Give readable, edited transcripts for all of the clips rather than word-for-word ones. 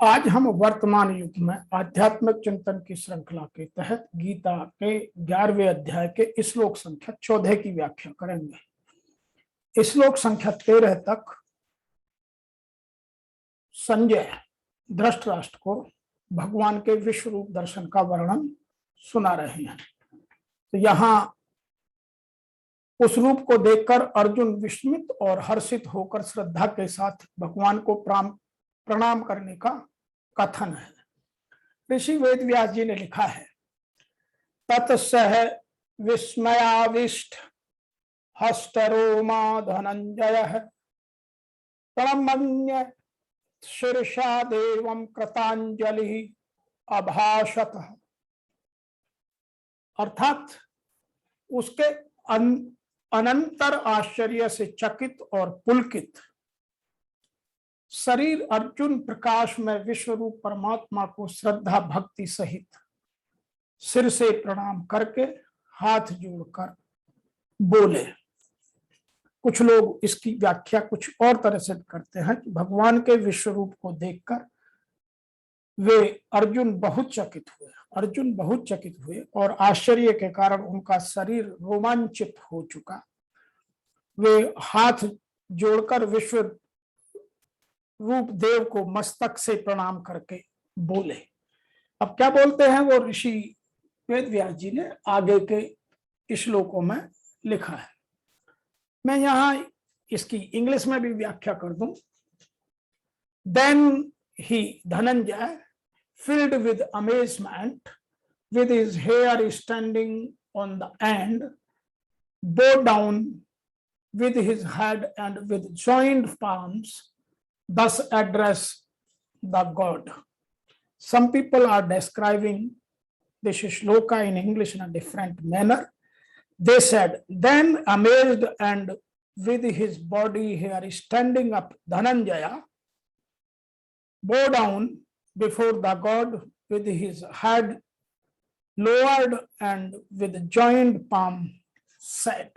आज हम वर्तमान युग में आध्यात्मिक चिंतन की श्रृंखला के तहत गीता के 11वें अध्याय के श्लोक संख्या 14 की व्याख्या करेंगे। श्लोक संख्या 13 तक संजय धृतराष्ट्र को भगवान के विश्व रूप दर्शन का वर्णन सुना रहे हैं। तो यहाँ उस रूप को देखकर अर्जुन विस्मित और हर्षित होकर श्रद्धा के साथ भगवान को प्रणाम करने का कथन है। ऋषि वेदव्यास जी ने लिखा है, ततसह विस्मयाविष्ट हस्तरोमा धनंजय प्रणम्य शीर्षा देवं कृतांजलि अभाषत। अर्थात उसके अनंतर आश्चर्य से चकित और पुलकित शरीर अर्जुन प्रकाश में विश्व रूप परमात्मा को श्रद्धा भक्ति सहित सिर से प्रणाम करके हाथ जोड़कर बोले। कुछ लोग इसकी व्याख्या कुछ और तरह से करते हैं कि भगवान के विश्व रूप को देखकर वे अर्जुन बहुत चकित हुए और आश्चर्य के कारण उनका शरीर रोमांचित हो चुका। वे हाथ जोड़कर विश्व रूप देव को मस्तक से प्रणाम करके बोले। अब क्या बोलते हैं वो ऋषि वेदव्यास जी ने आगे के श्लोकों में लिखा है। मैं यहाँ इसकी इंग्लिश में भी व्याख्या कर दूं। Then he, Dhananjaya, filled with amazement, with his hair standing on the end, bowed down with his head and with joined palms, thus address the God. Some people are describing this shloka in English in a different manner. They said, then amazed and with his body hair standing up, Dhananjaya bowed down before the God with his head lowered and with joined palm said.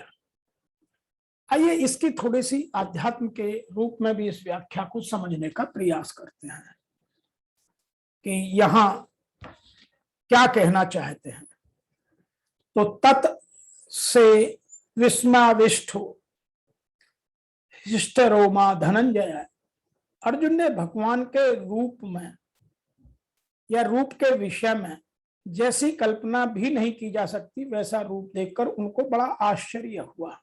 आइए इसकी थोड़ी सी आध्यात्म के रूप में भी इस व्याख्या को समझने का प्रयास करते हैं कि यहाँ क्या कहना चाहते हैं। तो तत् से विस्माविष्टो हिष्टरोमा धनंजय, अर्जुन ने भगवान के रूप में या रूप के विषय में जैसी कल्पना भी नहीं की जा सकती वैसा रूप देखकर उनको बड़ा आश्चर्य हुआ।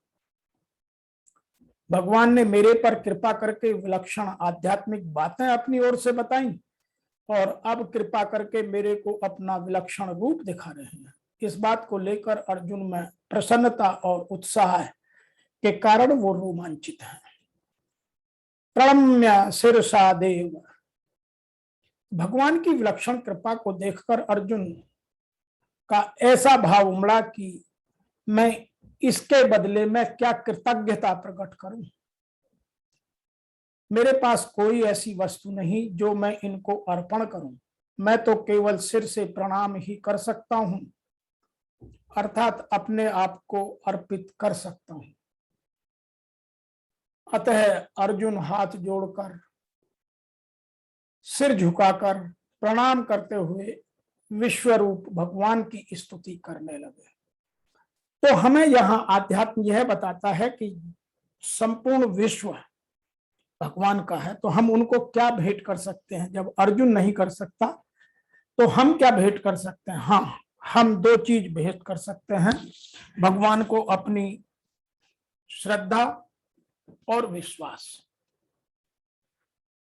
भगवान ने मेरे पर कृपा करके विलक्षण आध्यात्मिक बातें अपनी ओर से बताई और अब कृपा करके मेरे को अपना विलक्षण रूप दिखा रहे हैं। इस बात को लेकर अर्जुन में प्रसन्नता और उत्साह के कारण वो रोमांचित हैं। प्रणम्य शीर्षा देव, भगवान की विलक्षण कृपा को देखकर अर्जुन का ऐसा भाव उमड़ा कि मैं इसके बदले में क्या कृतज्ञता प्रकट करूं। मेरे पास कोई ऐसी वस्तु नहीं जो मैं इनको अर्पण करूं, मैं तो केवल सिर से प्रणाम ही कर सकता हूं, अर्थात अपने आप को अर्पित कर सकता हूं। अतः अर्जुन हाथ जोड़कर सिर झुकाकर प्रणाम करते हुए विश्वरूप भगवान की स्तुति करने लगे। तो हमें यहाँ आध्यात्म यह बताता है कि संपूर्ण विश्व भगवान का है, तो हम उनको क्या भेंट कर सकते हैं। जब अर्जुन नहीं कर सकता तो हम क्या भेंट कर सकते हैं। हाँ, हम दो चीज भेंट कर सकते हैं, भगवान को अपनी श्रद्धा और विश्वास।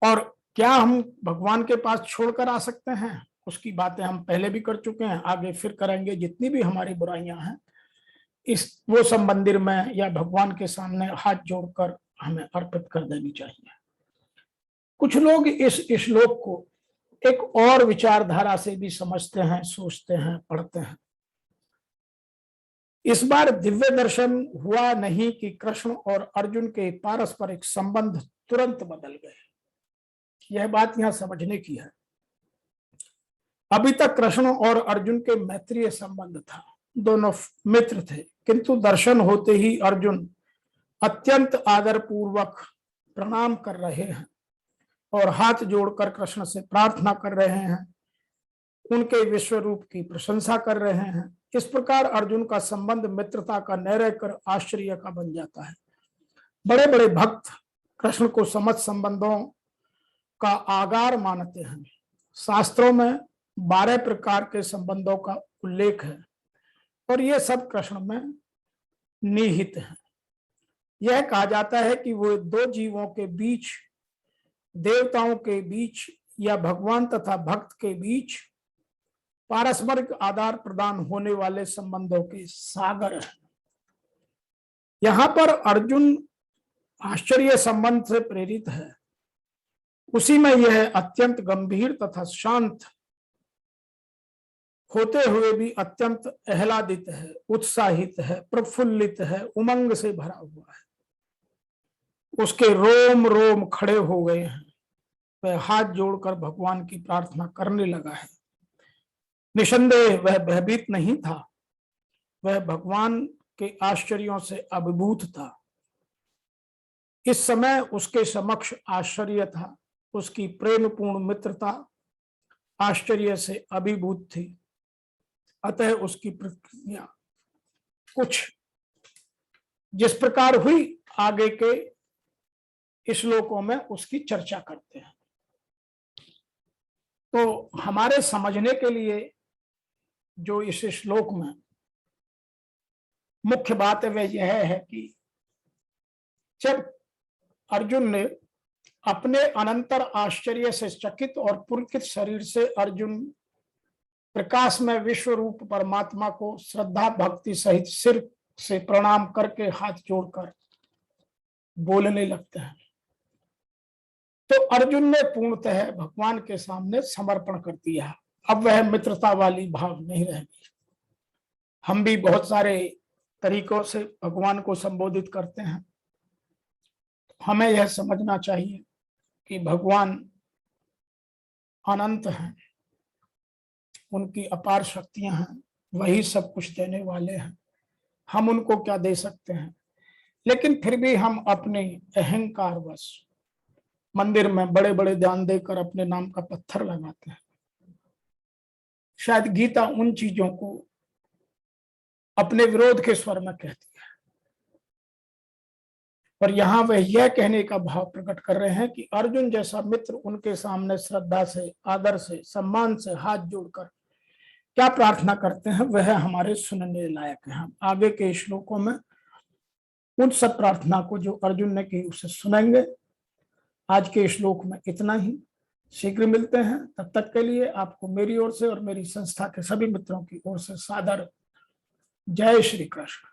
और क्या हम भगवान के पास छोड़कर आ सकते हैं, उसकी बातें हम पहले भी कर चुके हैं, आगे फिर करेंगे। जितनी भी हमारी बुराइयां हैं वो सब मंदिर में या भगवान के सामने हाथ जोड़कर हमें अर्पित कर देनी चाहिए। कुछ लोग इस श्लोक को एक और विचारधारा से भी समझते हैं, सोचते हैं, पढ़ते हैं। इस बार दिव्य दर्शन हुआ नहीं कि कृष्ण और अर्जुन के पारस्परिक संबंध तुरंत बदल गए। यह बात यहां समझने की है। अभी तक कृष्ण और अर्जुन के मैत्रीय संबंध था, दोनों मित्र थे, किंतु दर्शन होते ही अर्जुन अत्यंत आदर पूर्वक प्रणाम कर रहे हैं और हाथ जोड़कर कृष्ण से प्रार्थना कर रहे हैं, उनके विश्व रूप की प्रशंसा कर रहे हैं। इस प्रकार अर्जुन का संबंध मित्रता का न रहकर आश्चर्य का बन जाता है। बड़े बड़े भक्त कृष्ण को समझ संबंधों का आगार मानते हैं। शास्त्रों में 12 प्रकार के संबंधों का उल्लेख है और ये सब कृष्ण में निहित है। यह कहा जाता है कि वो दो जीवों के बीच, देवताओं के बीच या भगवान तथा भक्त के बीच पारस्परिक आदान प्रदान होने वाले संबंधों के सागर है। यहां पर अर्जुन आश्चर्य संबंध से प्रेरित है, उसी में यह अत्यंत गंभीर तथा शांत होते हुए भी अत्यंत आह्लादित है, उत्साहित है, प्रफुल्लित है, उमंग से भरा हुआ है। उसके रोम रोम खड़े हो गए हैं। वह हाथ जोड़कर भगवान की प्रार्थना करने लगा है। निसंदेह वह भयभीत नहीं था, वह भगवान के आश्चर्यों से अभिभूत था। इस समय उसके समक्ष आश्चर्य था, उसकी प्रेमपूर्ण मित्रता आश्चर्य से अभिभूत थी। अतः उसकी प्रतिक्रिया कुछ जिस प्रकार हुई, आगे के श्लोकों में उसकी चर्चा करते हैं। तो हमारे समझने के लिए जो इस श्लोक में मुख्य बात है वह यह है कि जब अर्जुन ने अपने अनंतर आश्चर्य से चकित और पुलकित शरीर से अर्जुन प्रकाश में विश्व रूप परमात्मा को श्रद्धा भक्ति सहित सिर से प्रणाम करके हाथ जोड़कर बोलने लगते हैं, तो अर्जुन ने पूर्णतः भगवान के सामने समर्पण कर दिया। अब वह मित्रता वाली भाव नहीं रहेगी। हम भी बहुत सारे तरीकों से भगवान को संबोधित करते हैं। हमें यह समझना चाहिए कि भगवान अनंत हैं, उनकी अपार शक्तियां हैं, वही सब कुछ देने वाले हैं। हम उनको क्या दे सकते हैं? लेकिन फिर भी हम अपने अहंकारवश मंदिर में बड़े बड़े दान देकर अपने नाम का पत्थर लगाते हैं। शायद गीता उन चीजों को अपने विरोध के स्वर में कहती है, और यहां वह यह कहने का भाव प्रकट कर रहे हैं कि अर्जुन जैसा मित्र उनके सामने श्रद्धा से, आदर से, सम्मान से हाथ जोड़कर क्या प्रार्थना करते हैं, वह हमारे सुनने लायक है। हम आगे के श्लोकों में उन सब प्रार्थना को जो अर्जुन ने की उसे सुनेंगे। आज के श्लोक में इतना ही। शीघ्र मिलते हैं, तब तक के लिए आपको मेरी ओर से और मेरी संस्था के सभी मित्रों की ओर से सादर जय श्री कृष्ण।